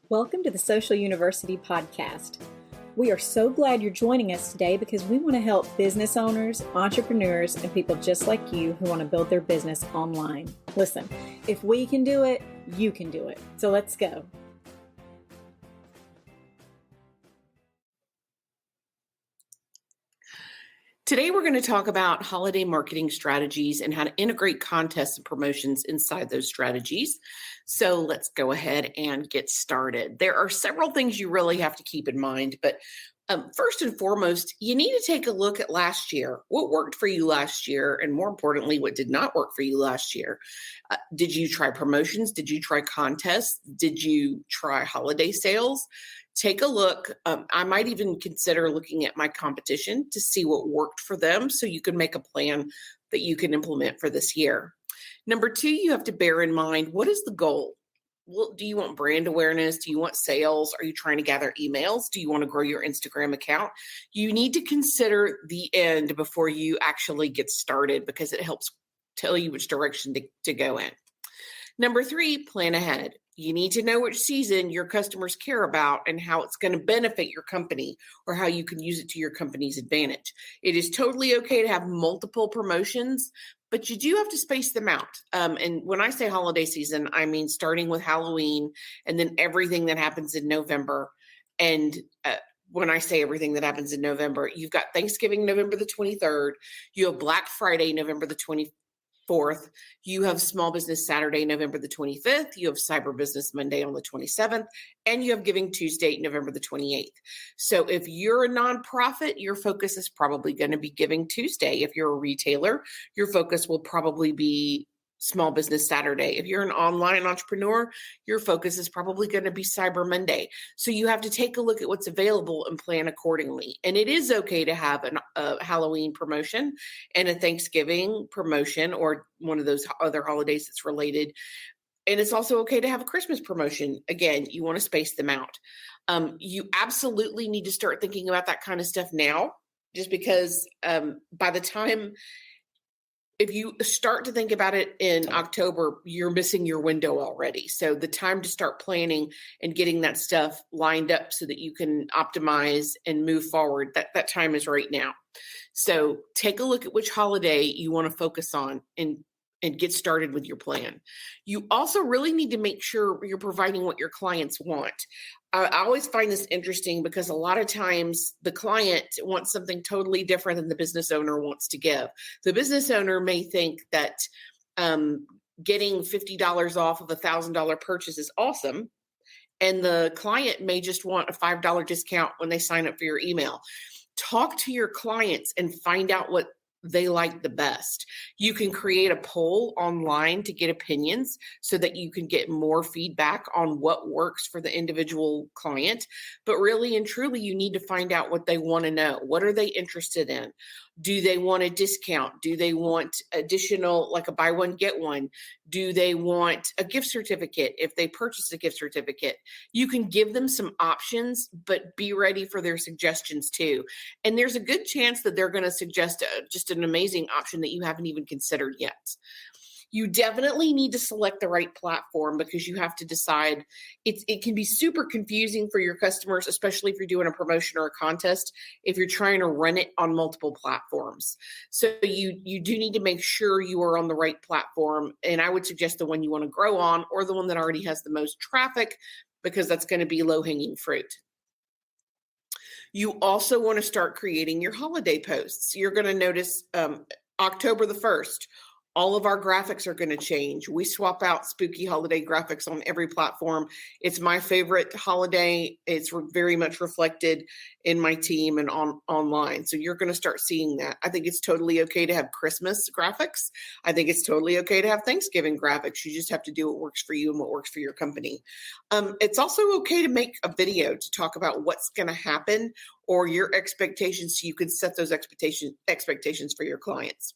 Welcome to the Social University Podcast. We are so glad you're joining us today because we want to help business owners, entrepreneurs, and people just like you who want to build their business online. Listen, if we can do it, you can do it. So let's go. Today, we're going to talk about holiday marketing strategies and how to integrate contests and promotions inside those strategies. So let's go ahead and get started. There are several things you really have to keep in mind, but first and foremost, you need to take a look at last year. What worked for you last year? And more importantly, what did not work for you last year? Did you try promotions? Did you try contests? Did you try holiday sales? Take a look. I might even consider looking at my competition to see what worked for them so you can make a plan that you can implement for this year. Number two, you have to bear in mind, what is the goal? Well, do you want brand awareness? Do you want sales? Are you trying to gather emails? Do you want to grow your Instagram account? You need to consider the end before you actually get started because it helps tell you which direction to go in. Number three, plan ahead. You need to know which season your customers care about and how it's going to benefit your company or how you can use it to your company's advantage. It is totally okay to have multiple promotions, but you do have to space them out. And when I say holiday season, I mean starting with Halloween and then everything that happens in November. And when I say everything that happens in November, you've got Thanksgiving, November the 23rd. You have Black Friday, November the 24th. You have Small Business Saturday, November the 25th. You have Cyber Business Monday on the 27th, and you have Giving Tuesday, November the 28th. So if you're a nonprofit, your focus is probably going to be Giving Tuesday. If you're a retailer, your focus will probably be Small Business Saturday. If you're an online entrepreneur, your focus is probably going to be Cyber Monday. So you have to take a look at what's available and plan accordingly. And it is okay to have a Halloween promotion and a Thanksgiving promotion or one of those other holidays that's related. And it's also okay to have a Christmas promotion. Again, you want to space them out. You absolutely need to start thinking about that kind of stuff now, just because by the time if you start to think about it in October, you're missing your window already. So the time to start planning and getting that stuff lined up so that you can optimize and move forward, that time is right now. So take a look at which holiday you want to focus on and get started with your plan. You also really need to make sure you're providing what your clients want. I always find this interesting because a lot of times the client wants something totally different than the business owner wants to give. The business owner may think that getting $50 off of a $1,000 purchase is awesome. And the client may just want a $5 discount when they sign up for your email. Talk to your clients and find out what they like the best. You can create a poll online to get opinions so that you can get more feedback on what works for the individual client. But really and truly, you need to find out what they want to know. What are they interested in? Do they want a discount? Do they want additional, like a buy one, get one? Do they want a gift certificate if they purchase a gift certificate? You can give them some options, but be ready for their suggestions too. And there's a good chance that they're going to suggest just an amazing option that you haven't even considered yet. You definitely need to select the right platform because you have to decide. It can be super confusing for your customers, especially if you're doing a promotion or a contest, if you're trying to run it on multiple platforms. So you do need to make sure you are on the right platform. And I would suggest the one you want to grow on or the one that already has the most traffic because that's going to be low-hanging fruit. You also want to start creating your holiday posts. You're going to notice October the 1st, all of our graphics are going to change. We swap out spooky holiday graphics on every platform. It's my favorite holiday. It's very much reflected in my team and online. So you're going to start seeing that. I think it's totally okay to have Christmas graphics. I think it's totally okay to have Thanksgiving graphics. You just have to do what works for you and what works for your company. It's also okay to make a video to talk about what's going to happen or your expectations so you can set those expectations for your clients.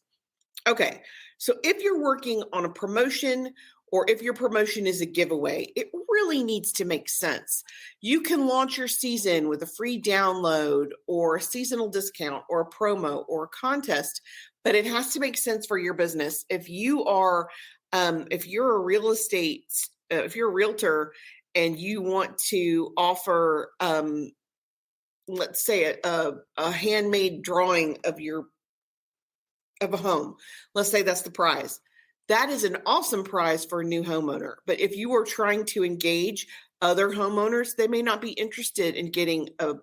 Okay, so if you're working on a promotion or if your promotion is a giveaway, it really needs to make sense. You can launch your season with a free download or a seasonal discount or a promo or a contest, but it has to make sense for your business. If you're a realtor and you want to offer, let's say a handmade drawing of a home. Let's say that's the prize. That is an awesome prize for a new homeowner. But if you are trying to engage other homeowners, they may not be interested in getting a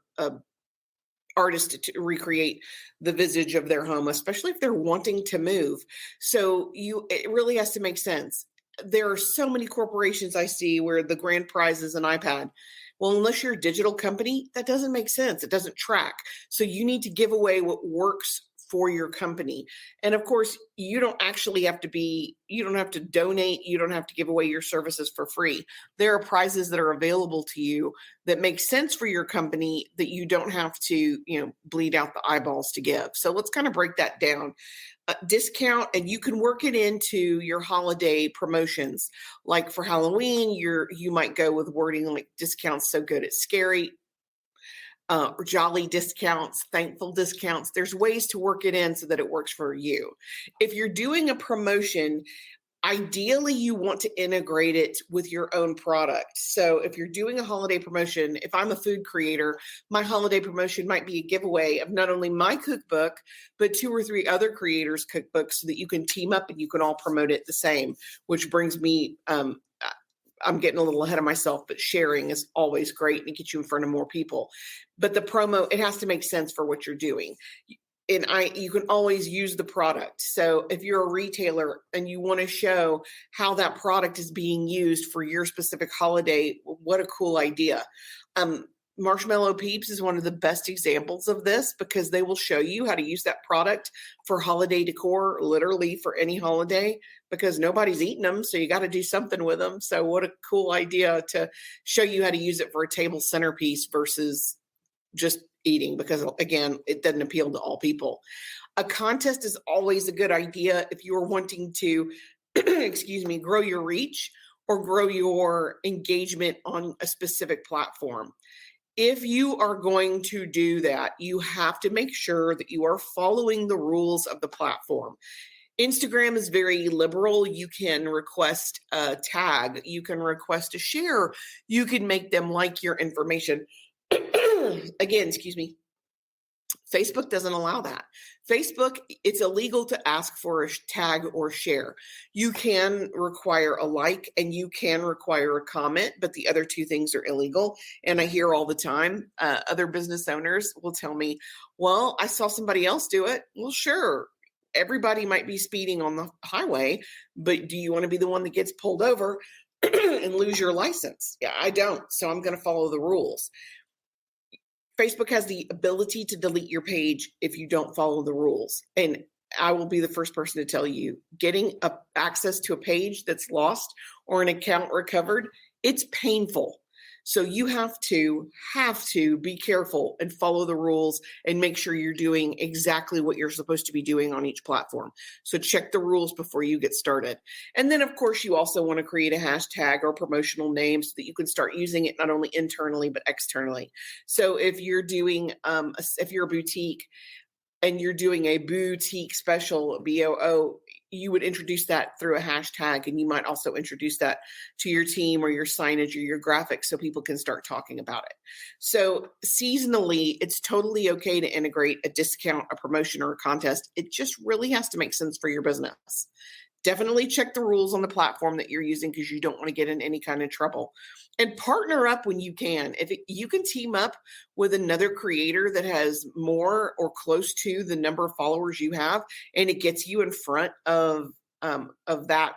artist to recreate the visage of their home, especially if they're wanting to move. So it really has to make sense. There are so many corporations I see where the grand prize is an iPad. Well, unless you're a digital company, that doesn't make sense. It doesn't track. So you need to give away what works for your company. And of course, you don't have to donate, you don't have to give away your services for free. There are prizes that are available to you that make sense for your company that you don't have to, bleed out the eyeballs to give. So let's kind of break that down. Discount, and you can work it into your holiday promotions. Like for Halloween, you might go with wording like discounts so good it's scary, or jolly discounts, thankful discounts. There's ways to work it in so that it works for you. If you're doing a promotion, ideally you want to integrate it with your own product. So if you're doing a holiday promotion, if I'm a food creator, my holiday promotion might be a giveaway of not only my cookbook, but 2 or 3 other creators' cookbooks so that you can team up and you can all promote it the same, which brings me, I'm getting a little ahead of myself, but sharing is always great and it gets you in front of more people. But the promo, it has to make sense for what you're doing. And you can always use the product. So if you're a retailer and you want to show how that product is being used for your specific holiday, what a cool idea. Marshmallow Peeps is one of the best examples of this because they will show you how to use that product for holiday decor, literally for any holiday, because nobody's eating them. So you got to do something with them. So what a cool idea to show you how to use it for a table centerpiece versus just eating, because again, it doesn't appeal to all people. A contest is always a good idea if you are wanting to, grow your reach or grow your engagement on a specific platform. If you are going to do that, you have to make sure that you are following the rules of the platform. Instagram is very liberal. You can request a tag, you can request a share, you can make them like your information. Again, Facebook doesn't allow that. Facebook, it's illegal to ask for a tag or share. You can require a like and you can require a comment, but the other 2 things are illegal. And I hear all the time, other business owners will tell me, well, I saw somebody else do it. Well, sure. Everybody might be speeding on the highway, but do you want to be the one that gets pulled over and lose your license? Yeah, I don't. So I'm going to follow the rules. Facebook has the ability to delete your page if you don't follow the rules. And I will be the first person to tell you, getting access to a page that's lost or an account recovered, it's painful. So you have to be careful and follow the rules and make sure you're doing exactly what you're supposed to be doing on each platform. So check the rules before you get started. And then, of course, you also want to create a hashtag or promotional name so that you can start using it not only internally, but externally. So if you're doing, if you're a boutique and you're doing a boutique special, BOO, you would introduce that through a hashtag, and you might also introduce that to your team or your signage or your graphics so people can start talking about it. So seasonally, it's totally okay to integrate a discount, a promotion, or a contest. It just really has to make sense for your business. Definitely check the rules on the platform that you're using because you don't want to get in any kind of trouble. And partner up when you can. You can team up with another creator that has more or close to the number of followers you have, and it gets you in front of that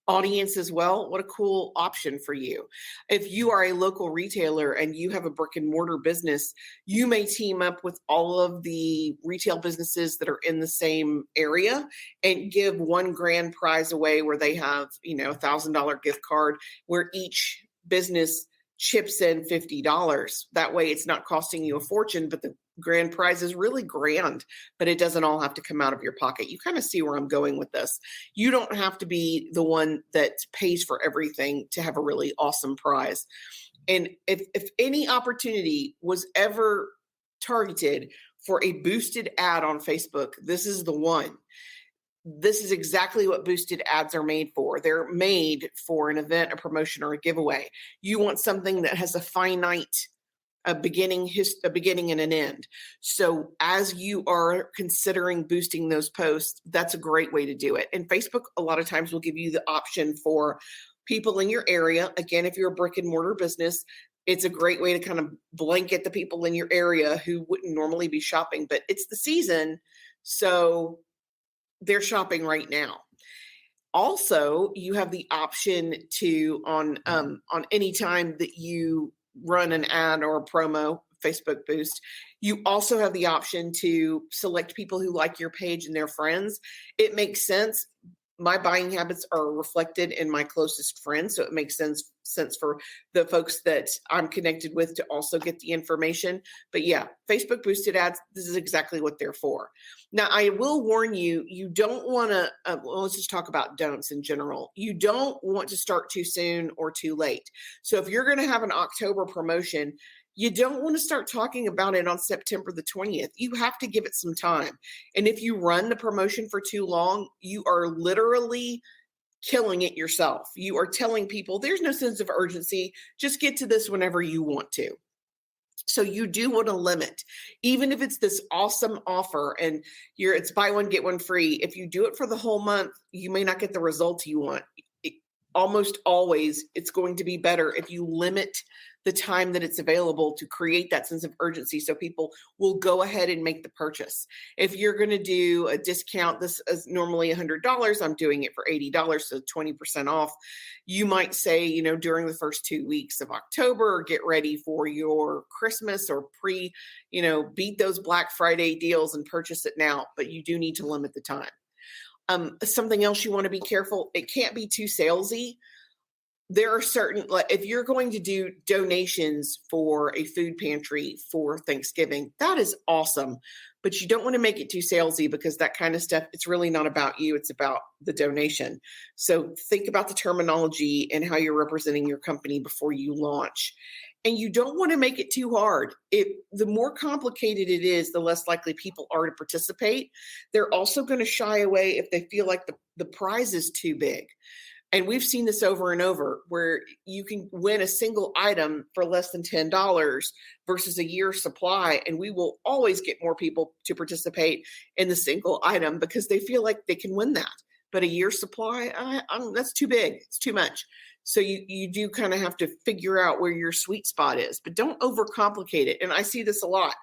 audience as well. What a cool option for you. If you are a local retailer and you have a brick and mortar business, you may team up with all of the retail businesses that are in the same area and give one grand prize away where they have, $1,000 gift card where each business chips in $50. That way it's not costing you a fortune, but the grand prize is really grand, but it doesn't all have to come out of your pocket. You kind of see where I'm going with this. You don't have to be the one that pays for everything to have a really awesome prize. And if any opportunity was ever targeted for a boosted ad on Facebook, this is the one. this is exactly what boosted ads are made for. They're made for an event, a promotion, or a giveaway. You want something that has a finite a beginning and an end. So as you are considering boosting those posts, that's a great way to do it. And Facebook a lot of times will give you the option for people in your area. Again, if you're a brick and mortar business, it's a great way to kind of blanket the people in your area who wouldn't normally be shopping, but it's the season, so they're shopping right now. Also, you have the option to on any time that you run an ad or a promo, Facebook boost, you also have the option to select people who like your page and their friends. It makes sense. My buying habits are reflected in my closest friends, so it makes sense for the folks that I'm connected with to also get the information. But yeah, Facebook boosted ads, this is exactly what they're for. Now, I will warn you, you don't want to, let's just talk about don'ts in general. You don't want to start too soon or too late. So if you're going to have an October promotion, you don't want to start talking about it on September the 20th. You have to give it some time. And if you run the promotion for too long, you are literally killing it yourself. You are telling people there's no sense of urgency. Just get to this whenever you want to. So you do want to limit, even if it's this awesome offer and it's buy one, get one free. If you do it for the whole month, you may not get the results you want. Almost always, it's going to be better if you limit the time that it's available to create that sense of urgency so people will go ahead and make the purchase. If you're going to do a discount, this is normally $100, I'm doing it for $80, so 20% off. You might say, during the first 2 weeks of October, get ready for your Christmas or beat those Black Friday deals and purchase it now, but you do need to limit the time. Something else you want to be careful, it can't be too salesy. There are certain, if you're going to do donations for a food pantry for Thanksgiving, that is awesome, but you don't want to make it too salesy because that kind of stuff, it's really not about you, it's about the donation. So think about the terminology and how you're representing your company before you launch. And you don't want to make it too hard. The more complicated it is, the less likely people are to participate. They're also going to shy away if they feel like the prize is too big. And we've seen this over and over where you can win a single item for less than $10 versus a year's supply. And we will always get more people to participate in the single item because they feel like they can win that. But a year's supply, that's too big. It's too much. So you do kind of have to figure out where your sweet spot is, but don't overcomplicate it. And I see this a lot.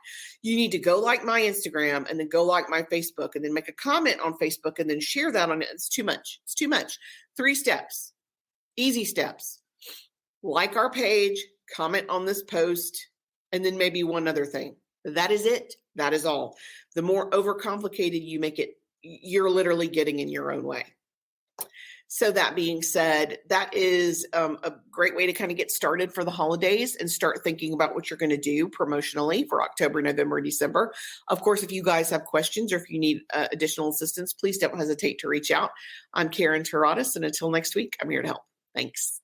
You need to go like my Instagram and then go like my Facebook and then make a comment on Facebook and then share that on it. It's too much. It's too much. 3 steps, easy steps. Like our page, comment on this post, and then maybe one other thing. That is it. That is all. The more overcomplicated you make it, you're literally getting in your own way. So that being said, that is a great way to kind of get started for the holidays and start thinking about what you're going to do promotionally for October, November, December. Of course, if you guys have questions or if you need additional assistance, please don't hesitate to reach out. I'm Karen Taradas, and until next week, I'm here to help. Thanks.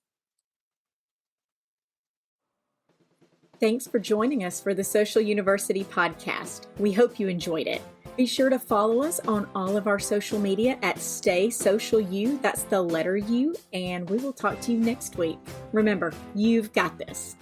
Thanks for joining us for the Social University podcast. We hope you enjoyed it. Be sure to follow us on all of our social media at Stay Social U. That's the letter U, and we will talk to you next week. Remember, you've got this.